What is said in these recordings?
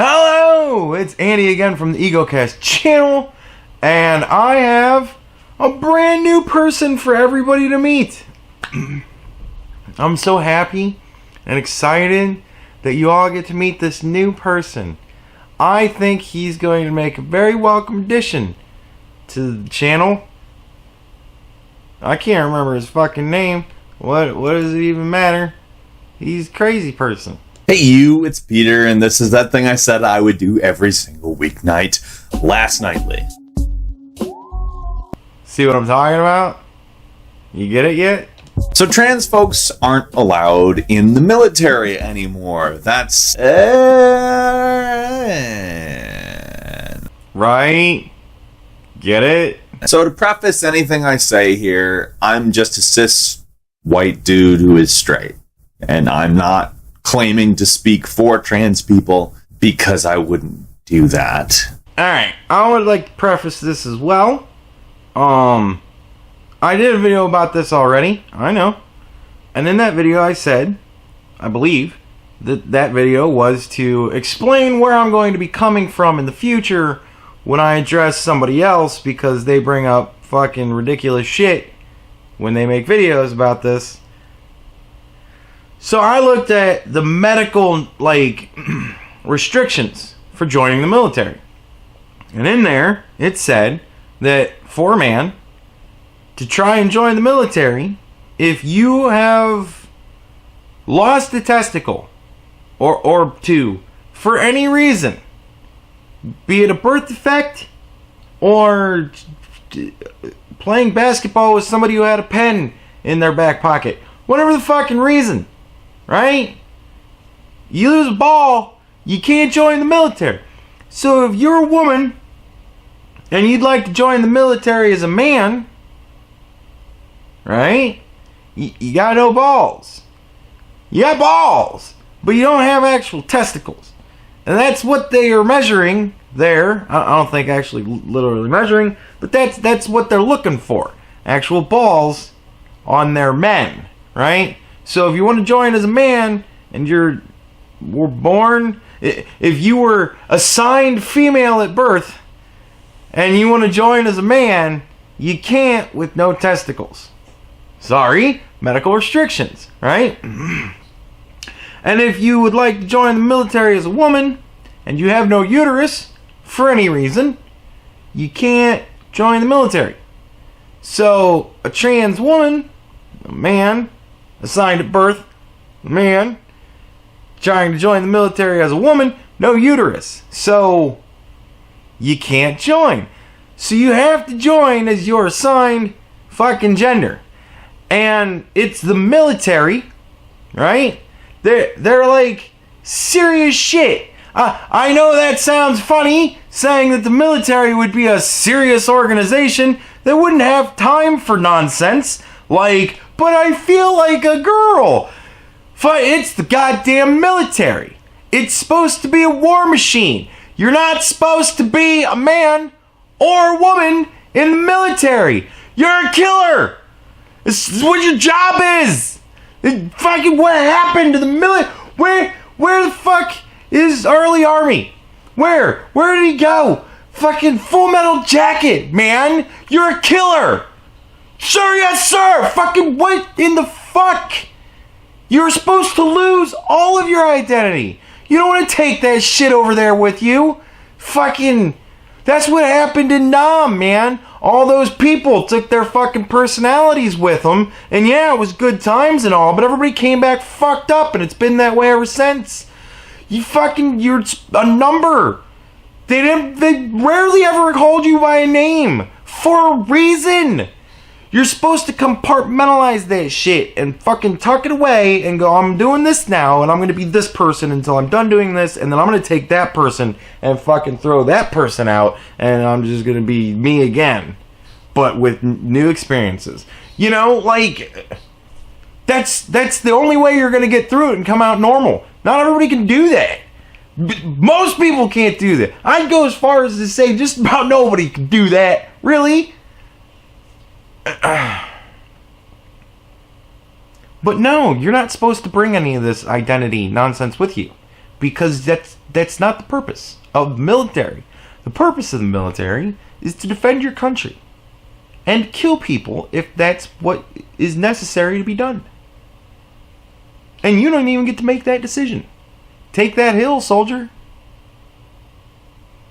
Hello, it's Andy again from the Egocast channel, and I have a brand new person for everybody to meet. I'm so happy and excited that you all get to meet this new person. I think he's going to make a very welcome addition to the channel. I can't remember his fucking name. What does it even matter? He's a crazy person. Hey you, it's Peter, and this is that thing I said I would do every single weeknight, last nightly. See what I'm talking about? You get it yet? So trans folks aren't allowed in the military anymore. That's... Right? Get it? So to preface anything I say here, I'm just a cis white dude who is straight. And I'm not claiming to speak for trans people because I wouldn't do that. Alright, I would like to preface this as well. I did a video about this already, I know. And in that video I said, I believe, that video was to explain where I'm going to be coming from in the future when I address somebody else because they bring up fucking ridiculous shit when they make videos about this. So I looked at the medical, restrictions for joining the military. And in there, it said that for a man to try and join the military, if you have lost a testicle or two for any reason, be it a birth defect or playing basketball with somebody who had a pen in their back pocket, whatever the fucking reason, right? You lose a ball, you can't join the military. So if you're a woman and you'd like to join the military as a man, right? You got no balls. You got balls, but you don't have actual testicles. And that's what they are measuring there. I don't think actually literally measuring, but that's what they're looking for. Actual balls on their men, right? So if you want to join as a man and were born, if you were assigned female at birth and you want to join as a man, you can't with no testicles. Sorry, medical restrictions, right? And if you would like to join the military as a woman and you have no uterus for any reason, you can't join the military. So a trans woman, a man, assigned at birth, a man, trying to join the military as a woman, no uterus. So you can't join. So you have to join as your assigned fucking gender. And it's the military, right? They're like serious shit. I know that sounds funny, saying that the military would be a serious organization that wouldn't have time for nonsense. But I feel like a girl. It's the goddamn military. It's supposed to be a war machine. You're not supposed to be a man or a woman in the military. You're a killer. This is what your job is. Fucking what happened to the military? Where the fuck is early army? Where did he go? Fucking Full Metal Jacket, man. You're a killer. Sir, yes, sir. Fucking what in the fuck? You're supposed to lose all of your identity. You don't want to take that shit over there with you. Fucking, that's what happened in Nam, man. All those people took their fucking personalities with them. And yeah, it was good times and all, but everybody came back fucked up, and it's been that way ever since. You're a number. They rarely ever called you by a name. For a reason. You're supposed to compartmentalize that shit and fucking tuck it away and go, I'm doing this now and I'm going to be this person until I'm done doing this, and then I'm going to take that person and fucking throw that person out and I'm just going to be me again, but with new experiences. You know, that's the only way you're going to get through it and come out normal. Not everybody can do that. Most people can't do that. I'd go as far as to say just about nobody can do that. Really? But no, you're not supposed to bring any of this identity nonsense with you. because that's not the purpose of the military. The purpose of the military is to defend your country and kill people if that's what is necessary to be done. And you don't even get to make that decision. Take that hill, soldier.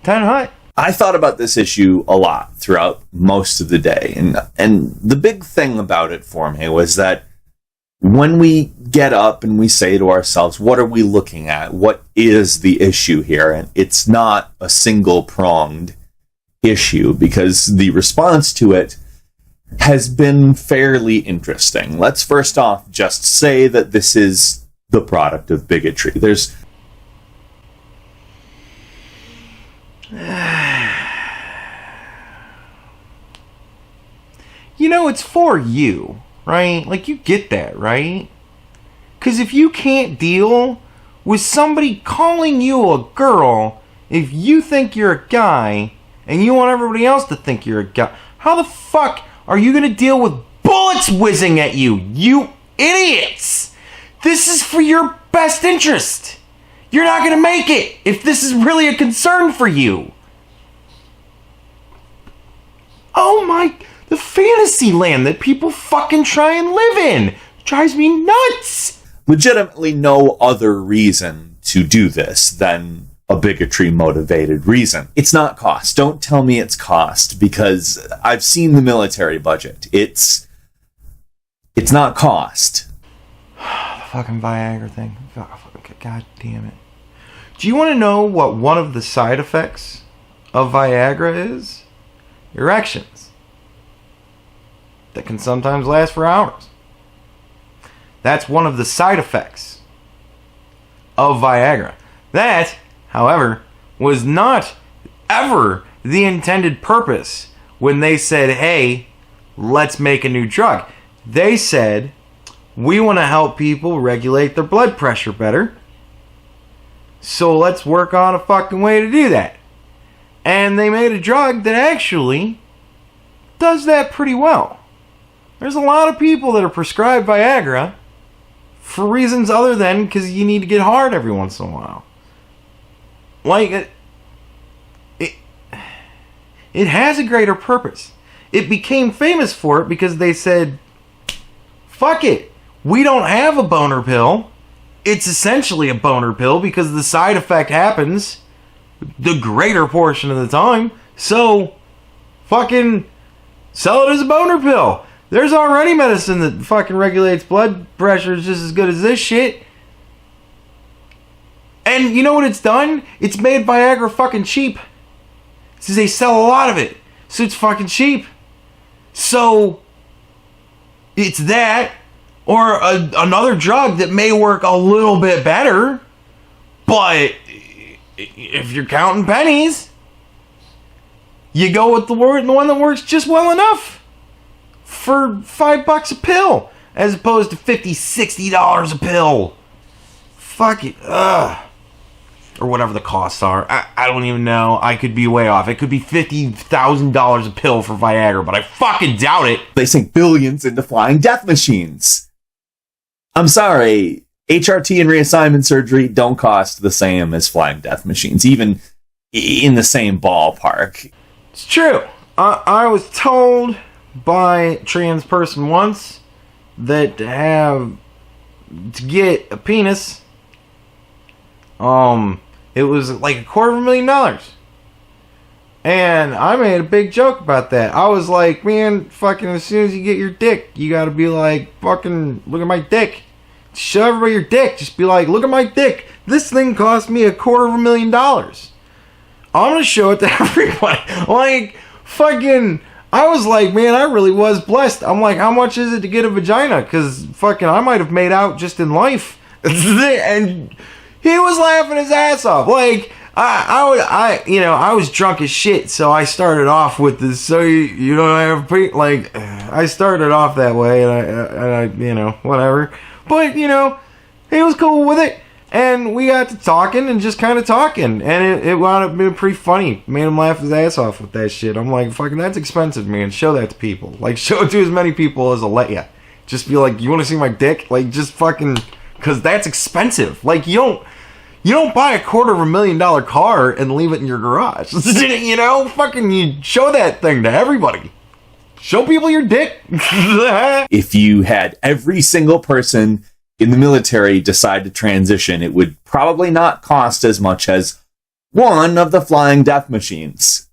10 hut. I thought about this issue a lot throughout most of the day. And the big thing about it for me was that when we get up and we say to ourselves, what are we looking at? What is the issue here? And it's not a single-pronged issue, because the response to it has been fairly interesting. Let's first off just say that this is the product of bigotry. There's it's for you, right? Like, you get that, right? Because if you can't deal with somebody calling you a girl, if you think you're a guy and you want everybody else to think you're a guy, how the fuck are you going to deal with bullets whizzing at you? You idiots! This is for your best interest. You're not going to make it if this is really a concern for you. Oh my... The fantasy land that people fucking try and live in drives me nuts. legitimately no other reason to do this than a bigotry-motivated reason. It's not cost. Don't tell me it's cost, because I've seen the military budget. It's not cost. The fucking Viagra thing. God damn it. Do you want to know what one of the side effects of Viagra is? Erections. That can sometimes last for hours. That's one of the side effects of Viagra. That, however, was not ever the intended purpose when they said, hey, let's make a new drug. They said, we want to help people regulate their blood pressure better, so let's work on a fucking way to do that. And they made a drug that actually does that pretty well. There's a lot of people that are prescribed Viagra for reasons other than because you need to get hard every once in a while. Like, it has a greater purpose. It became famous for it because they said, fuck it, we don't have a boner pill. It's essentially a boner pill because the side effect happens the greater portion of the time. So, fucking sell it as a boner pill. There's already medicine that fucking regulates blood pressure just as good as this shit. And you know what it's done? It's made Viagra fucking cheap. Since they sell a lot of it. So it's fucking cheap. So, it's that, or another drug that may work a little bit better, but if you're counting pennies, you go with the one that works just well enough for $5 a pill, as opposed to $50, $60 a pill. Fuck it. Ugh. Or whatever the costs are. I don't even know. I could be way off. It could be $50,000 a pill for Viagra, but I fucking doubt it. They sink billions into flying death machines. I'm sorry. HRT and reassignment surgery don't cost the same as flying death machines, even in the same ballpark. It's true. I was told by a trans person once that to get a penis, it was like $250,000. And I made a big joke about that. I was like, man, fucking as soon as you get your dick, you gotta be like, fucking, look at my dick. Show everybody your dick. Just be like, look at my dick. This thing cost me $250,000. I'm gonna show it to everybody. Like, fucking, I was like, man, I really was blessed. I'm like, how much is it to get a vagina? Because fucking, I might have made out just in life. And he was laughing his ass off. Like, I was drunk as shit, so I started off with this. So you don't have like, I started off that way, and I whatever. But he was cool with it, and we got to talking and just kind of talking, and it wound up being pretty funny. Made him laugh his ass off with that shit. I'm like, fucking, that's expensive, man. Show that to people. Like, show it to as many people as will let you. Just be like, you want to see my dick? Like, just fucking, because that's expensive. Like, you You don't buy a $250,000 car and leave it in your garage. You know, fucking you show that thing to everybody. Show people your dick. If you had every single person in the military decide to transition, it would probably not cost as much as one of the flying death machines.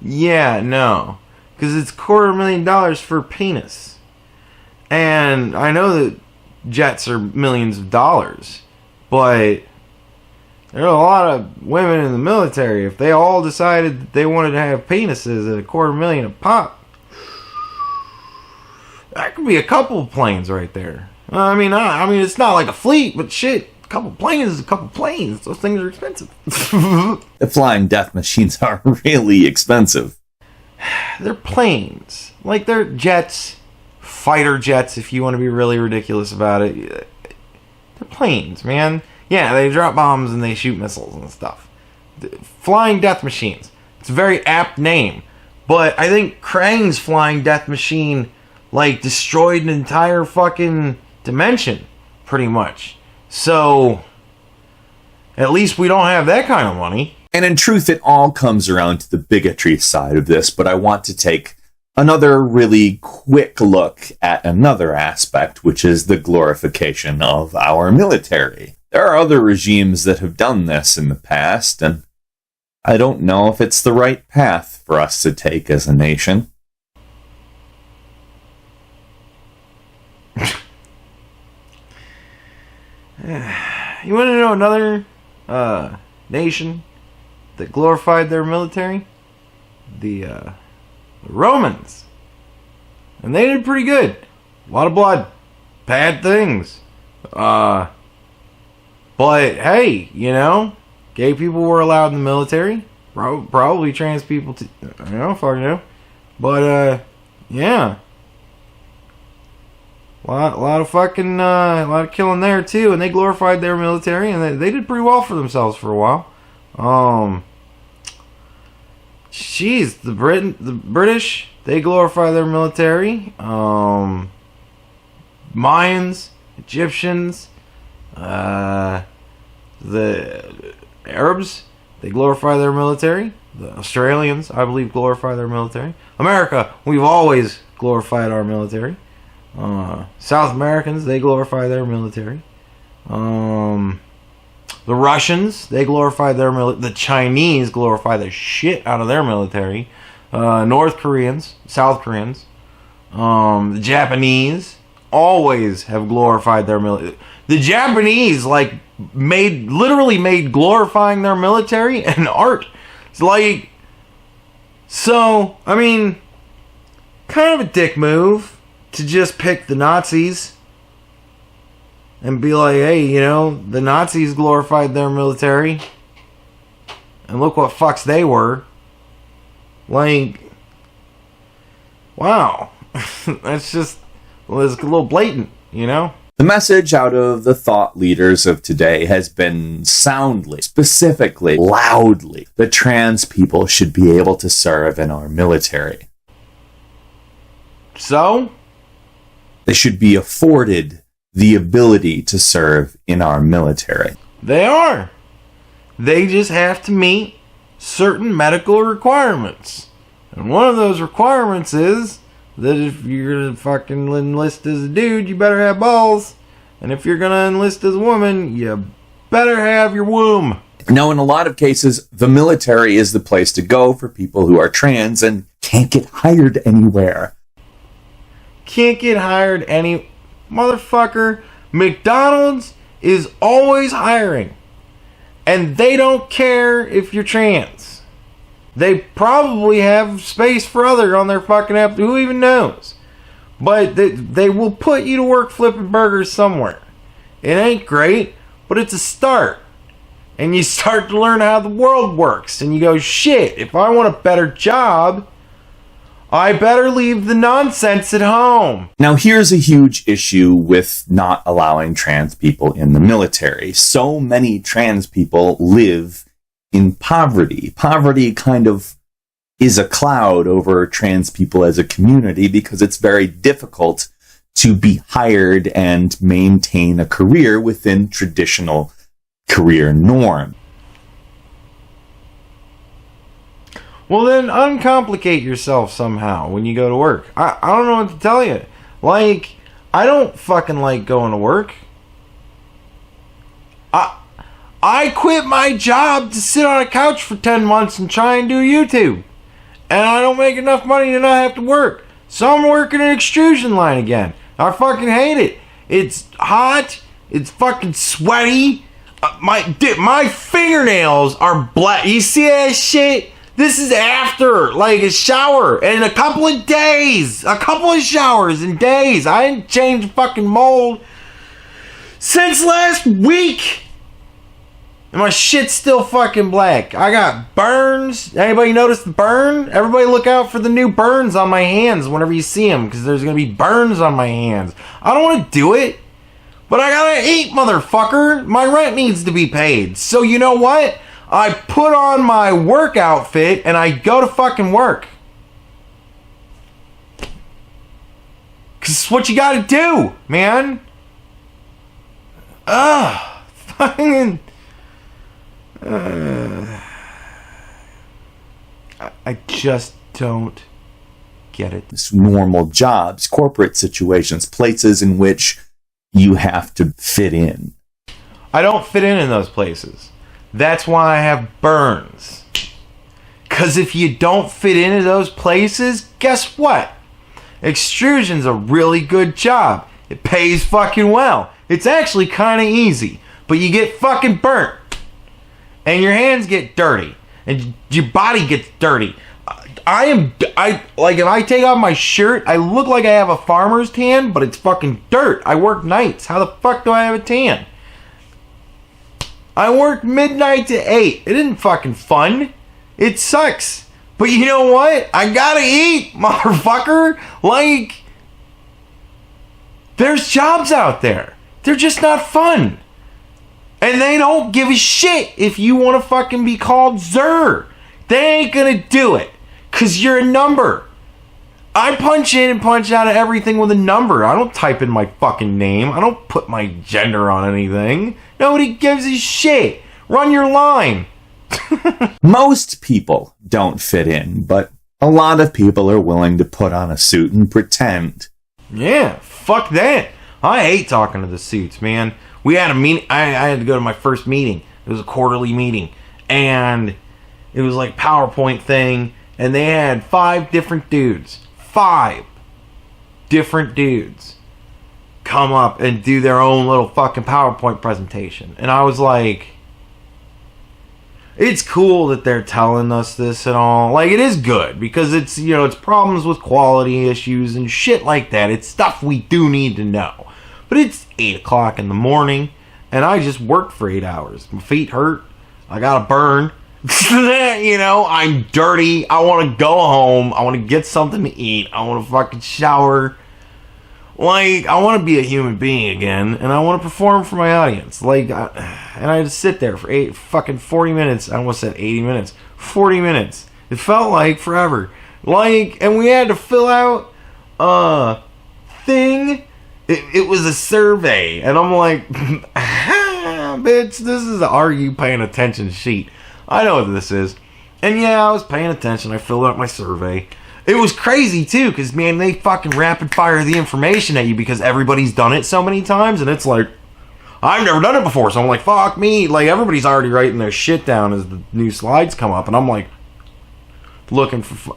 Yeah, no. Because it's $250,000 for a penis. And I know that jets are millions of dollars. But there are a lot of women in the military. If they all decided that they wanted to have penises at $250,000 a pop, that could be a couple of planes right there. I mean, it's not like a fleet, but shit, a couple planes is a couple planes. Those things are expensive. The flying death machines are really expensive. They're planes. Like, they're jets, fighter jets, if you want to be really ridiculous about it. They're planes, man. Yeah, they drop bombs and they shoot missiles and stuff. Flying death machines. It's a very apt name. But I think Krang's flying death machine, like, destroyed an entire fucking dimension, pretty much. So, at least we don't have that kind of money. And in truth, it all comes around to the bigotry side of this, but I want to take another really quick look at another aspect, which is the glorification of our military. There are other regimes that have done this in the past, and I don't know if it's the right path for us to take as a nation. You want to know another nation that glorified their military? The Romans. And they did pretty good. A lot of blood. Bad things. But hey, you know, gay people were allowed in the military. Probably trans people too. I don't fucking know. But yeah. A lot of killing there too, and they glorified their military, and they did pretty well for themselves for a while. Jeez, the British, they glorify their military. Mayans, Egyptians, the Arabs, they glorify their military. The Australians, I believe, glorify their military. America, we've always glorified our military. South Americans, they glorify their military. The Russians, they glorify their military. The Chinese glorify the shit out of their military. North Koreans, South Koreans, the Japanese always have glorified their military. The Japanese, like, literally made glorifying their military an art. It's like, so, I mean, kind of a dick move to just pick the Nazis and be like, hey, you know, the Nazis glorified their military and look what fucks they were. Like, wow. That's just, well, it's a little blatant, you know? The message out of the thought leaders of today has been soundly, specifically, loudly, that trans people should be able to serve in our military. So? They should be afforded the ability to serve in our military. They are. They just have to meet certain medical requirements. And one of those requirements is that if you're going to fucking enlist as a dude, you better have balls. And if you're going to enlist as a woman, you better have your womb. Now, in a lot of cases, the military is the place to go for people who are trans and can't get hired anywhere. Can't get hired any... Motherfucker, McDonald's is always hiring. And they don't care if you're trans. They probably have space for other on their fucking app. Who even knows? But they will put you to work flipping burgers somewhere. It ain't great, but it's a start. And you start to learn how the world works. And you go, shit, if I want a better job, I better leave the nonsense at home. Now, here's a huge issue with not allowing trans people in the military. So many trans people live in poverty. Poverty kind of is a cloud over trans people as a community because it's very difficult to be hired and maintain a career within traditional career norm. Well, then uncomplicate yourself somehow when you go to work. I don't know what to tell you. Like, I don't fucking like going to work. I quit my job to sit on a couch for 10 months and try and do YouTube. And I don't make enough money to not have to work. So I'm working an extrusion line again. I fucking hate it. It's hot. It's fucking sweaty. My fingernails are black. You see that shit? This is after, like, a shower. And a couple of days. A couple of showers and days. I didn't change fucking mold since last week. And my shit's still fucking black. I got burns. Anybody notice the burn? Everybody look out for the new burns on my hands whenever you see them, because there's going to be burns on my hands. I don't want to do it, but I gotta eat, motherfucker. My rent needs to be paid. So you know what? I put on my work outfit and I go to fucking work. Because it's what you gotta do, man. Fucking... I just don't get it. Normal jobs, corporate situations, places in which you have to fit in. I don't fit in those places. That's why I have burns. Because if you don't fit into those places, guess what? Extrusion's a really good job. It pays fucking well. It's actually kind of easy. But you get fucking burnt. And your hands get dirty. And your body gets dirty. Like, if I take off my shirt, I look like I have a farmer's tan, but it's fucking dirt. I work nights. How the fuck do I have a tan? I work midnight to 8. It isn't fucking fun. It sucks. But you know what? I gotta eat, motherfucker. Like, there's jobs out there. They're just not fun. And they don't give a shit if you want to fucking be called Zer. They ain't gonna do it. Because you're a number. I punch in and punch out of everything with a number. I don't type in my fucking name. I don't put my gender on anything. Nobody gives a shit. Run your line. Most people don't fit in, but a lot of people are willing to put on a suit and pretend. Yeah, fuck that. I hate talking to the suits, man. We had a meeting. I had to go to my first meeting. It was a quarterly meeting. And it was like PowerPoint thing. And they had 5 different dudes. 5 different dudes come up and do their own little fucking PowerPoint presentation. And I was like, it's cool that they're telling us this and all. Like, it is good because it's, you know, it's problems with quality issues and shit like that. It's stuff we do need to know. But it's 8 o'clock in the morning and I just worked for 8 hours. My feet hurt. I got a burn. You know, I'm dirty. I want to go home. I want to get something to eat. I want to fucking shower. Like, I want to be a human being again, and I want to perform for my audience. Like, and I had to sit there for 40 minutes. I almost said 80 minutes. 40 minutes. It felt like forever. Like, and we had to fill out a thing. It was a survey, and I'm like, bitch, this is a "Are you paying attention?" sheet. I know what this is. And yeah, I was paying attention. I filled out my survey. It was crazy too, because man, they fucking rapid fire the information at you because everybody's done it so many times, and it's like, I've never done it before, so I'm like, fuck me. Like, everybody's already writing their shit down as the new slides come up, and I'm like, looking for...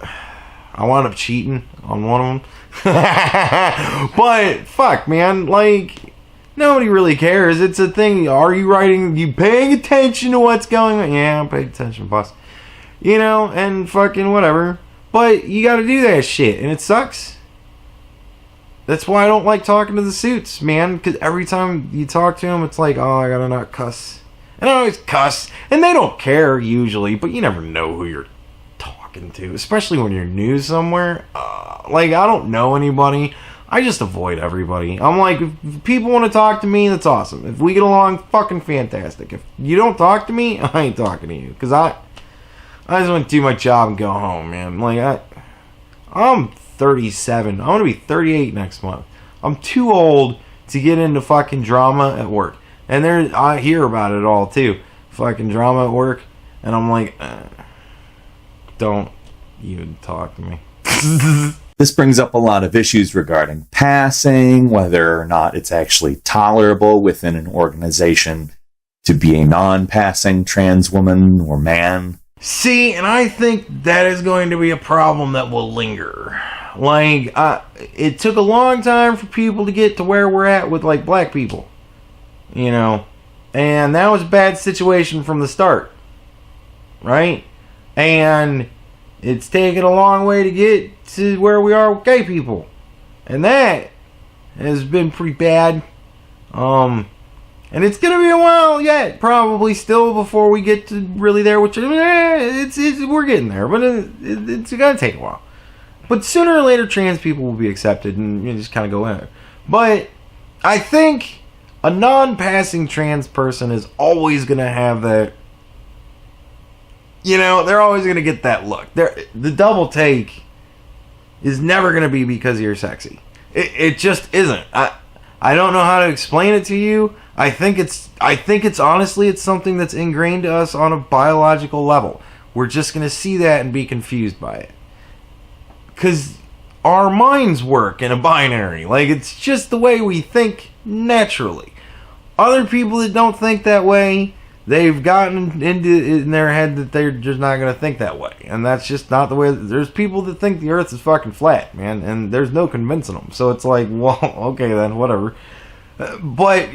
I wound up cheating on one of them. But, fuck, man, like... Nobody really cares. It's a thing. Are you writing? You paying attention to what's going on? Yeah, I'm paying attention, boss. You know, and fucking whatever. But you gotta do that shit, and it sucks. That's why I don't like talking to the suits, man. Because every time you talk to them, it's like, oh, I gotta not cuss. And I always cuss. And they don't care, usually. But you never know who you're talking to. Especially when you're new somewhere. Like, I don't know anybody. I just avoid everybody. I'm like, if people want to talk to me, that's awesome. If we get along, fucking fantastic. If you don't talk to me, I ain't talking to you. Because I just want to do my job and go home, man. Like, I'm 37. I'm going to be 38 next month. I'm too old to get into fucking drama at work. And I hear about it all too. Fucking drama at work. And I'm like, don't even talk to me. This brings up a lot of issues regarding passing, whether or not it's actually tolerable within an organization to be a non-passing trans woman or man. See, and I think that is going to be a problem that will linger. Like, it took a long time for people to get to where we're at with, like, black people. You know? And that was a bad situation from the start. Right? And it's taken a long way to get to where we are with gay people. And that has been pretty bad. And it's going to be a while yet, probably still, before we get to really there, which we're getting there, but it's going to take a while. But sooner or later, trans people will be accepted, and you just kind of go in. But I think a non-passing trans person is always going to have that, you know, they're always going to get that look. The double take is never going to be because you're sexy. It just isn't. I don't know how to explain it to you. I think it's honestly, it's something that's ingrained to us on a biological level. We're just going to see that and be confused by it. Because our minds work in a binary. Like, it's just the way we think naturally. Other people that don't think that way, they've gotten in their head that they're just not going to think that way. And that's just not the way. There's people that think the earth is fucking flat, man. And there's no convincing them. So it's like, well, okay then, whatever. But...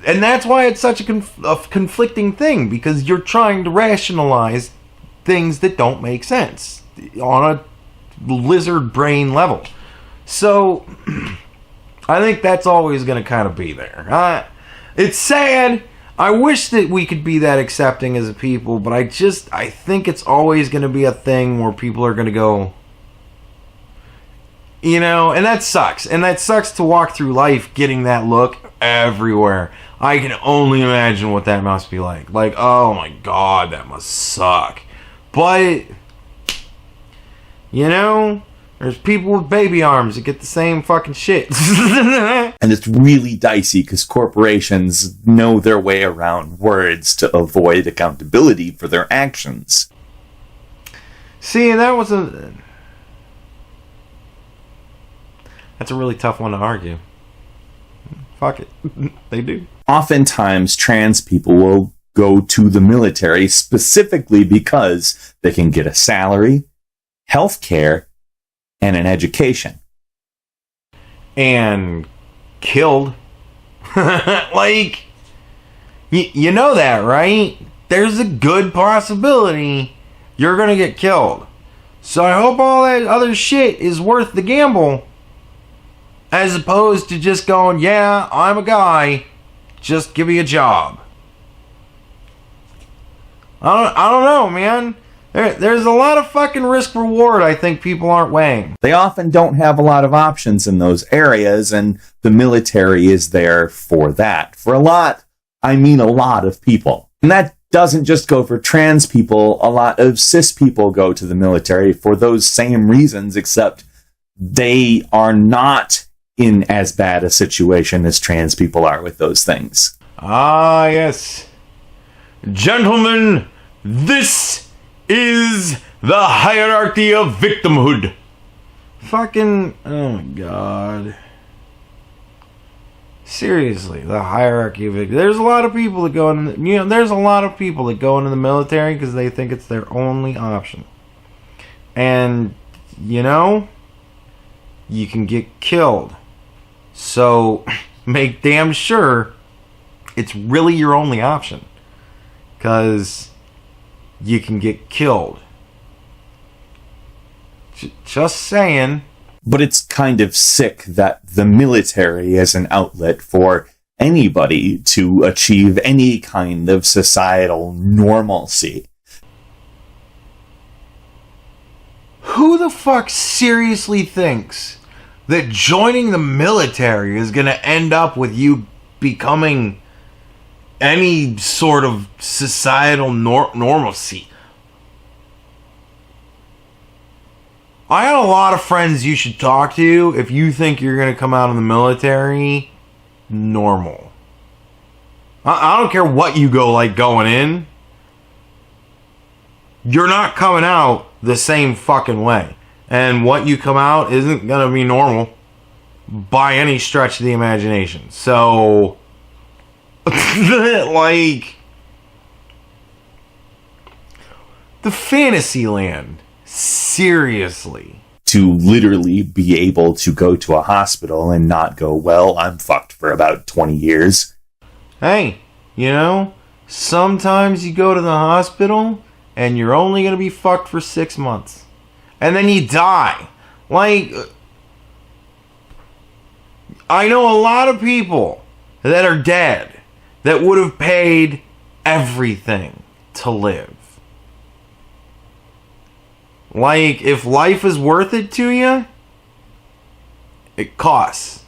And that's why it's such a conflicting thing, because you're trying to rationalize things that don't make sense on a lizard brain level. So, I think that's always going to kind of be there. It's sad. I wish that we could be that accepting as a people, but I think it's always going to be a thing where people are going to go, you know, and that sucks. And that sucks to walk through life getting that look everywhere. I can only imagine what that must be like. Like, oh my god, that must suck. But, you know, there's people with baby arms that get the same fucking shit. And it's really dicey because corporations know their way around words to avoid accountability for their actions. See, that's a really tough one to argue. Fuck it. They do. Oftentimes, trans people will go to the military specifically because they can get a salary, health care, and an education. And killed. Like, you know that, right? There's a good possibility you're going to get killed. So I hope all that other shit is worth the gamble. As opposed to just going, yeah, I'm a guy, just give me a job. I don't know, man. There's a lot of fucking risk reward I think people aren't weighing. They often don't have a lot of options in those areas, and the military is there for that. For a lot, I mean a lot of people. And that doesn't just go for trans people. A lot of cis people go to the military for those same reasons, except they are not in as bad a situation as trans people are with those things. Ah, yes. Gentlemen, this is the hierarchy of victimhood. Fucking, oh my god. Seriously, the hierarchy of victimhood. There's a lot of people that go into there's a lot of people that go into the military because they think it's their only option. And, you know, you can get killed. So, make damn sure it's really your only option. Because you can get killed. Just saying. But it's kind of sick that the military is an outlet for anybody to achieve any kind of societal normalcy. Who the fuck seriously thinks that joining the military is going to end up with you becoming any sort of societal normalcy? I got a lot of friends you should talk to if you think you're going to come out of the military normal. I don't care what you go like going in. You're not coming out the same fucking way. And what you come out isn't going to be normal by any stretch of the imagination. So, like, the fantasy land. Seriously. To literally be able to go to a hospital and not go, well, I'm fucked for about 20 years. Hey, you know, sometimes you go to the hospital and you're only going to be fucked for 6 months. And then you die. Like, I know a lot of people that are dead that would have paid everything to live. Like, if life is worth it to you, it costs.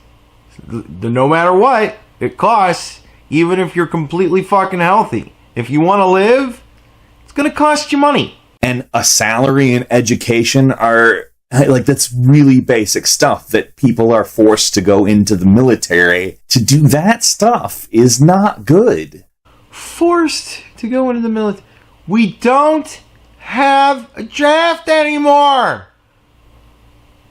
No matter what, it costs, even if you're completely fucking healthy. If you want to live, it's going to cost you money. And a salary and education are, like, that's really basic stuff that people are forced to go into the military. To do that stuff is not good. Forced to go into the military. We don't have a draft anymore.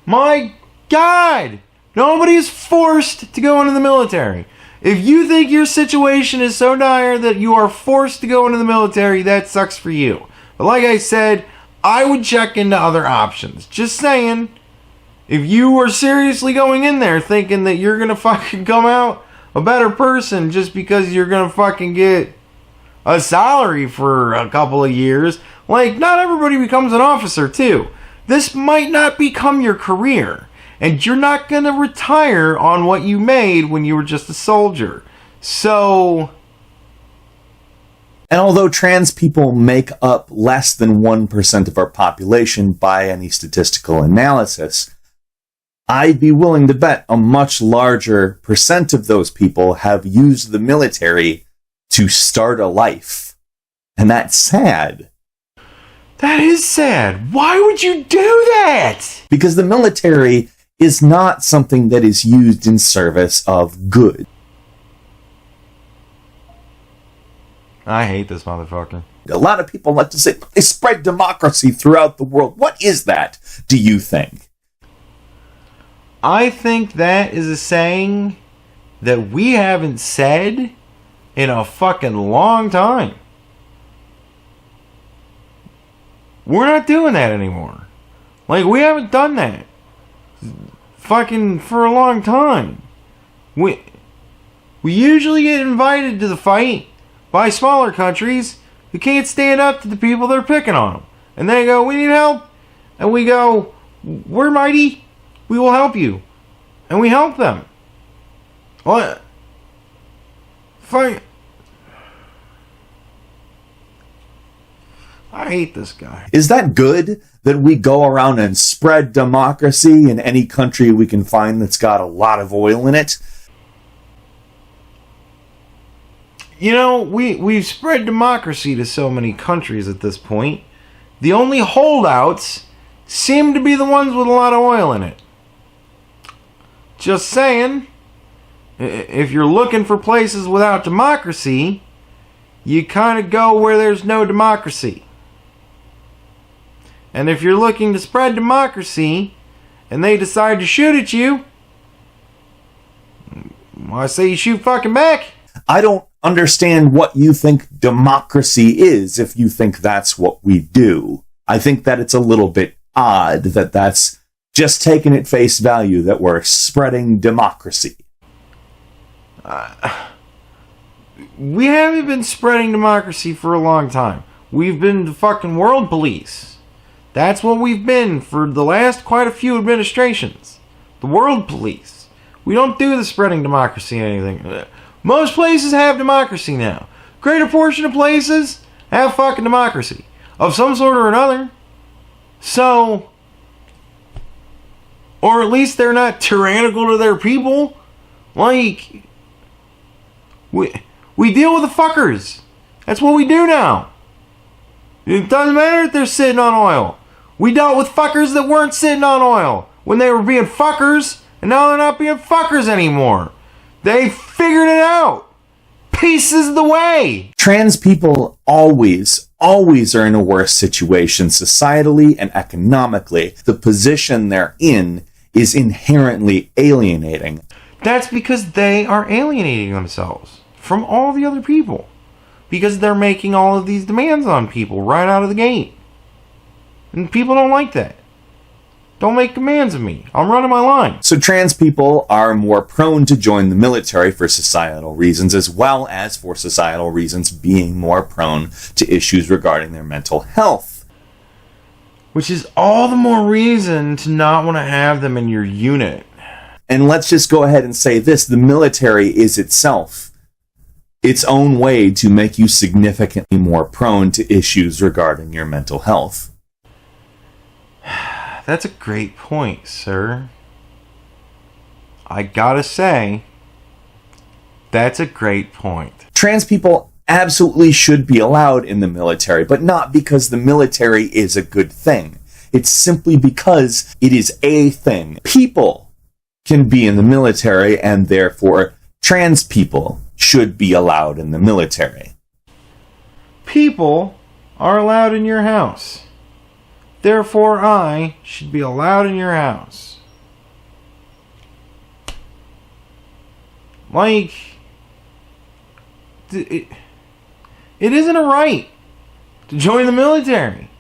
My God. Nobody is forced to go into the military. If you think your situation is so dire that you are forced to go into the military, that sucks for you. But like I said, I would check into other options. Just saying, if you are seriously going in there thinking that you're going to fucking come out a better person just because you're going to fucking get a salary for a couple of years, like, not everybody becomes an officer too. This might not become your career. And you're not going to retire on what you made when you were just a soldier. So... And although trans people make up less than 1% of our population by any statistical analysis, I'd be willing to bet a much larger percent of those people have used the military to start a life. And that's sad. That is sad. Why would you do that? Because the military is not something that is used in service of good. I hate this motherfucker. A lot of people like to say they spread democracy throughout the world. What is that, do you think? I think that is a saying that we haven't said in a fucking long time. We're not doing that anymore. Like, we haven't done that fucking for a long time. We usually get invited to the fight by smaller countries who can't stand up to the people that are picking on them. And they go, we need help. And we go, we're mighty. We will help you. And we help them. What? Fight. I hate this guy. Is that good that we go around and spread democracy in any country we can find that's got a lot of oil in it? You know, we've spread democracy to so many countries at this point. The only holdouts seem to be the ones with a lot of oil in it. Just saying, if you're looking for places without democracy, you kind of go where there's no democracy. And if you're looking to spread democracy and they decide to shoot at you, well, I say you shoot fucking back. I don't understand what you think democracy is if you think that's what we do. I think that it's a little bit odd that that's just taken at face value that we're spreading democracy. We haven't been spreading democracy for a long time. We've been the fucking world police. That's what we've been for the last quite a few administrations. The world police. We don't do the spreading democracy or anything. Most places have democracy now. Greater portion of places have fucking democracy. Of some sort or another. So, or at least they're not tyrannical to their people. Like, we deal with the fuckers. That's what we do now. It doesn't matter if they're sitting on oil. We dealt with fuckers that weren't sitting on oil when they were being fuckers, and now they're not being fuckers anymore. They figured it out. Peace is the way. Trans people always are in a worse situation societally and economically. The position they're in is inherently alienating. That's because they are alienating themselves from all the other people. Because they're making all of these demands on people right out of the gate. And people don't like that. Don't make demands of me. I'm running my line. So trans people are more prone to join the military for societal reasons, as well as for societal reasons being more prone to issues regarding their mental health. Which is all the more reason to not want to have them in your unit. And let's just go ahead and say this. The military is itself its own way to make you significantly more prone to issues regarding your mental health. That's a great point, sir. I gotta say, that's a great point. Trans people absolutely should be allowed in the military, but not because the military is a good thing. It's simply because it is a thing. People can be in the military, and therefore trans people should be allowed in the military. People are allowed in your house. Therefore, I should be allowed in your house. Like, it isn't a right to join the military.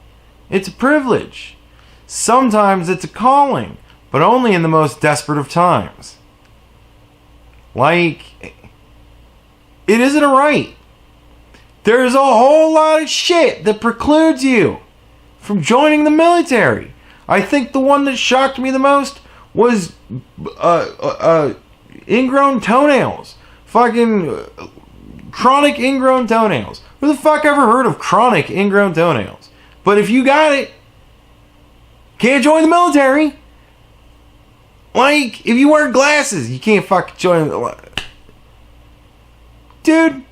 It's a privilege. Sometimes it's a calling, but only in the most desperate of times. Like, it isn't a right. There's a whole lot of shit that precludes you from joining the military. I think the one that shocked me the most was ingrown toenails. Fucking chronic ingrown toenails. Who the fuck ever heard of chronic ingrown toenails? But if you got it, can't join the military. Like, if you wear glasses, you can't fucking join the... Dude,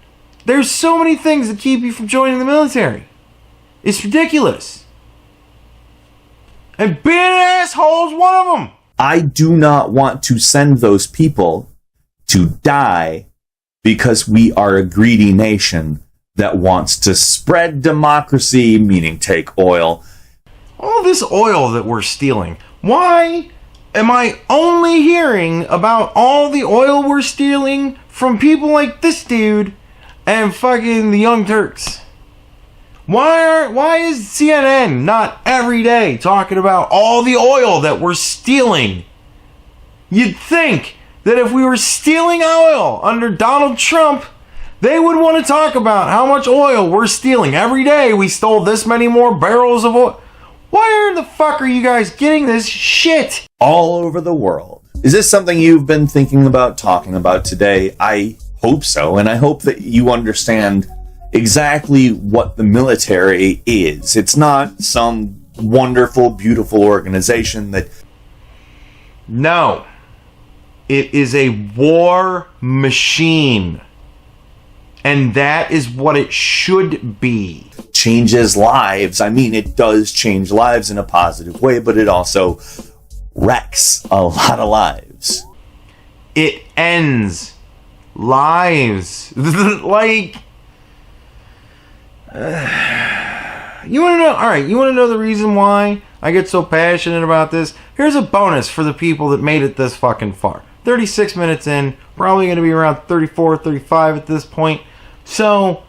there's so many things that keep you from joining the military. It's ridiculous. And being an asshole is one of them. I do not want to send those people to die because we are a greedy nation that wants to spread democracy, meaning take oil. All this oil that we're stealing. Why am I only hearing about all the oil we're stealing from people like this dude and fucking the Young Turks? Why is CNN not every day talking about all the oil that we're stealing? You'd think that if we were stealing oil under Donald Trump, they would want to talk about how much oil we're stealing. Every day we stole this many more barrels of oil. Where the fuck are you guys getting this shit? All over the world. Is this something you've been thinking about talking about today? I hope so, and I hope that you understand exactly what the military is. It's not some wonderful, beautiful organization that... No. It is a war machine. And that is what it should be. Changes lives. I mean, it does change lives in a positive way, but it also wrecks a lot of lives. It ends lives. Like... you want to know? Alright, you want to know the reason why I get so passionate about this? Here's a bonus for the people that made it this fucking far. 36 minutes in, probably going to be around 34, 35 at this point. So,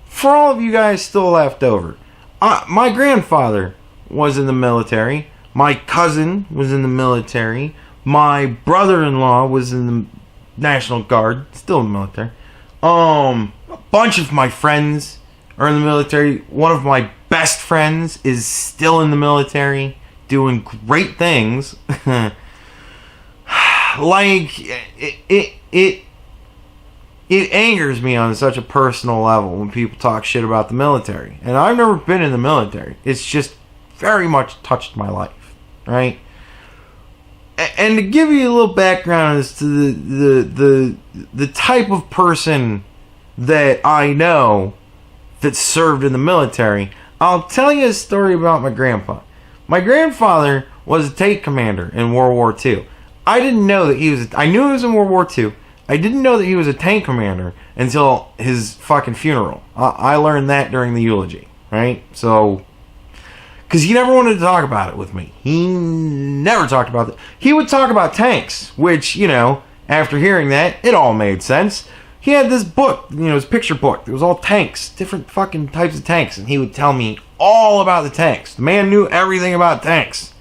for all of you guys still left over, my grandfather was in the military. My cousin was in the military. My brother-in-law was in the National Guard, still in the military. A bunch of my friends are in the military. One of my best friends is still in the military, doing great things. Like, it angers me on such a personal level when people talk shit about the military. And I've never been in the military. It's just very much touched my life, right? And to give you a little background as to the type of person that I know that served in the military, I'll tell you a story about my grandpa. My grandfather was a tank commander in World War II. I didn't know that he was... I knew he was in World War II. I didn't know that he was a tank commander until his fucking funeral. I learned that during the eulogy, right? So... Because he never wanted to talk about it with me. He never talked about it. He would talk about tanks, which, you know, after hearing that, it all made sense. He had this book, you know, his picture book. It was all tanks, different fucking types of tanks. And he would tell me all about the tanks. The man knew everything about tanks.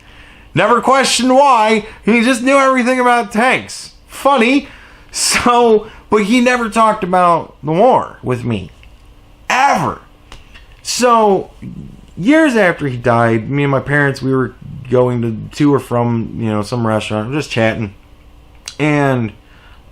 Never questioned why. He just knew everything about tanks. Funny. So, but he never talked about the war with me. Ever. So... Years after he died, me and my parents, we were going to or from, you know, some restaurant, just chatting, and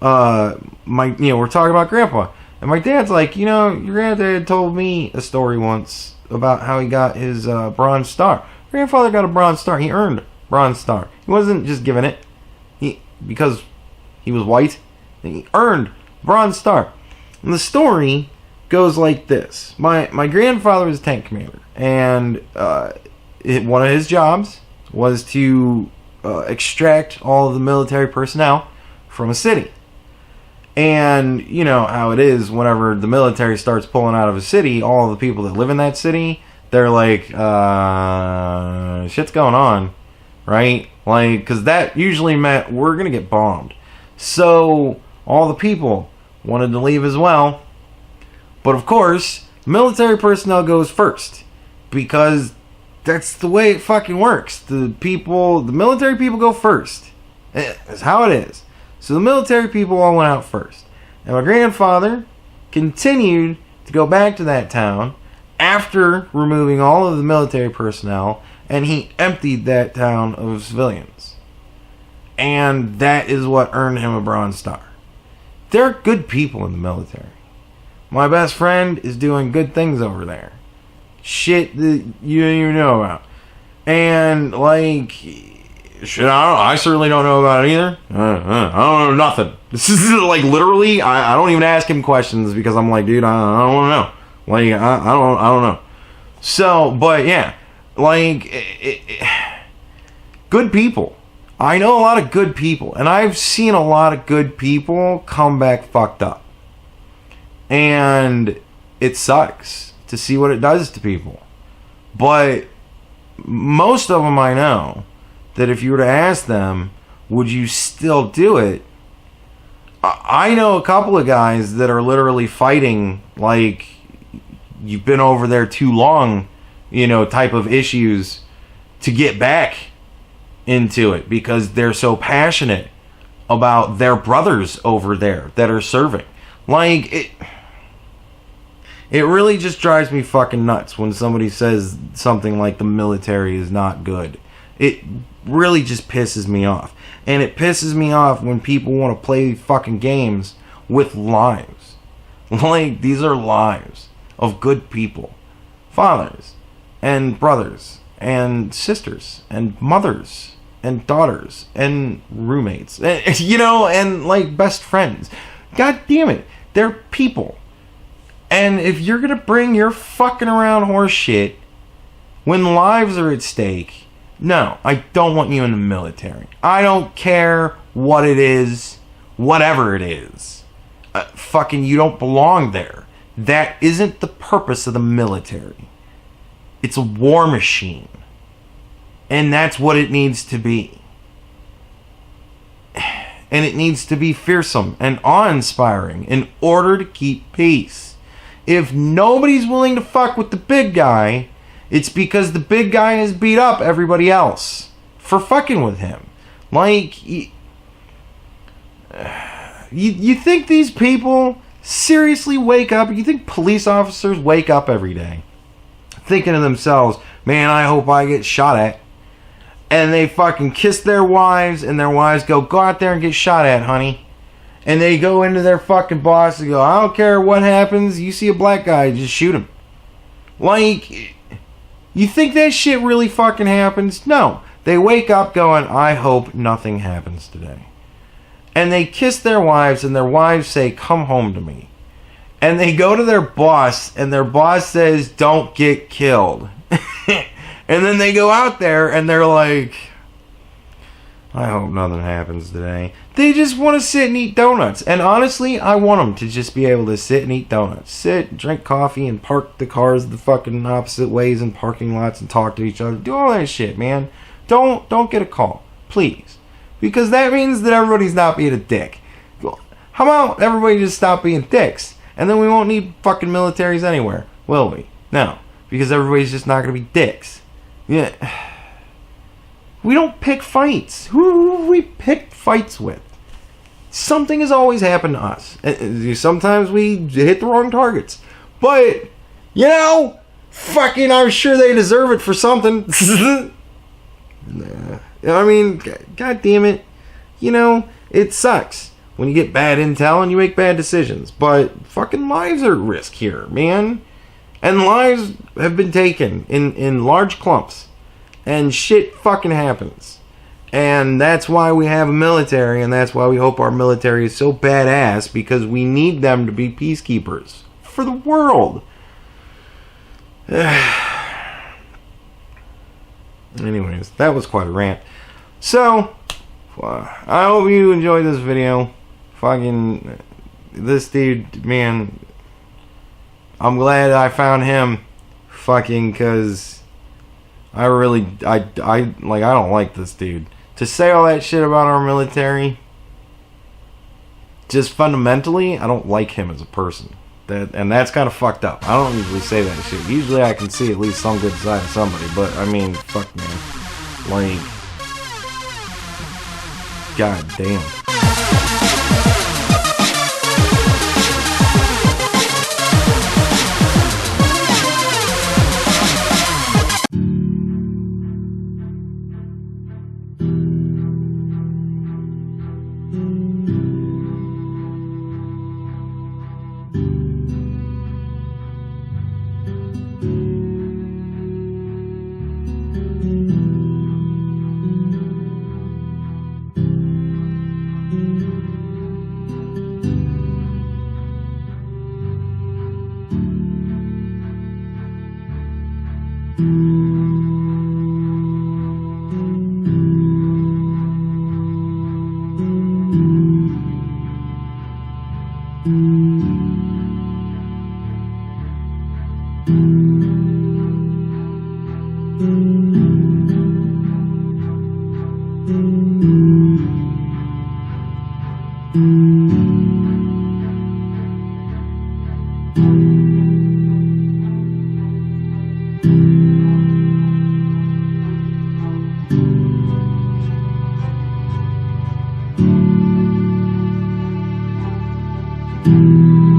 we're talking about Grandpa, and my dad's like, you know, your granddad told me a story once about how he got his Bronze Star. Grandfather got a Bronze Star. He earned a Bronze Star. He wasn't just given it, because he was white. He earned Bronze Star, and the story goes like this. My grandfather was a tank commander, and one of his jobs was to extract all of the military personnel from a city. And you know how it is whenever the military starts pulling out of a city, all of the people that live in that city, they're like, shit's going on, right? Like, because that usually meant we're going to get bombed. So all the people wanted to leave as well. But of course, military personnel goes first, because that's the way it fucking works. The military people go first. That's how it is. So the military people all went out first. And my grandfather continued to go back to that town after removing all of the military personnel, and he emptied that town of civilians. And that is what earned him a Bronze Star. They're good people in the military. My best friend is doing good things over there. Shit that you don't even know about. And, like, shit, I certainly don't know about it either. I don't know nothing. This is, like, literally, I don't even ask him questions because I'm like, dude, I don't want to know. Like, I don't know. So, but, yeah. Like, good people. I know a lot of good people. And I've seen a lot of good people come back fucked up. And it sucks to see what it does to people. But most of them I know that if you were to ask them, would you still do it? I know a couple of guys that are literally fighting like you've been over there too long, you know, type of issues to get back into it because they're so passionate about their brothers over there that are serving. Like, it really just drives me fucking nuts when somebody says something like the military is not good. It really just pisses me off. And it pisses me off when people want to play fucking games with lives. Like, these are lives of good people. Fathers and brothers and sisters and mothers and daughters and roommates. And, you know, and like best friends. God damn it. They're people. And if you're going to bring your fucking around horse shit when lives are at stake, no, I don't want you in the military. I don't care what it is, whatever it is. Fucking, you don't belong there. That isn't the purpose of the military. It's a war machine. And that's what it needs to be. And it needs to be fearsome and awe-inspiring in order to keep peace. If nobody's willing to fuck with the big guy, it's because the big guy has beat up everybody else for fucking with him. Like, you think these people seriously wake up? You think police officers wake up every day thinking to themselves, man, I hope I get shot at? And they fucking kiss their wives, and their wives go out there and get shot at, honey. And they go into their fucking boss and go, I don't care what happens. You see a black guy, just shoot him. Like, you think that shit really fucking happens? No. They wake up going, I hope nothing happens today. And they kiss their wives, and their wives say, come home to me. And they go to their boss, and their boss says, don't get killed. And then they go out there and they're like, I hope nothing happens today. They just want to sit and eat donuts. And honestly, I want them to just be able to sit and eat donuts. Sit, drink coffee, and park the cars the fucking opposite ways in parking lots and talk to each other. Do all that shit, man. Don't get a call. Please. Because that means that everybody's not being a dick. How about everybody just stop being dicks? And then we won't need fucking militaries anywhere, will we? No. Because everybody's just not going to be dicks. Yeah. We don't pick fights. Who we pick fights with? Something has always happened to us. Sometimes we hit the wrong targets. But, you know, fucking I'm sure they deserve it for something. I mean, god damn it. You know, it sucks when you get bad intel and you make bad decisions. But fucking lives are at risk here, man. And lives have been taken in large clumps. And shit fucking happens. And that's why we have a military, and that's why we hope our military is so badass, because we need them to be peacekeepers for the world. Anyways, that was quite a rant. So, I hope you enjoyed this video. Fucking, this dude, man, I'm glad I found him. Fucking, cause I don't like this dude. To say all that shit about our military, just fundamentally, I don't like him as a person. And that's kind of fucked up. I don't usually say that shit. Usually I can see at least some good side of somebody, but I mean, fuck, man. Like, god damn. you.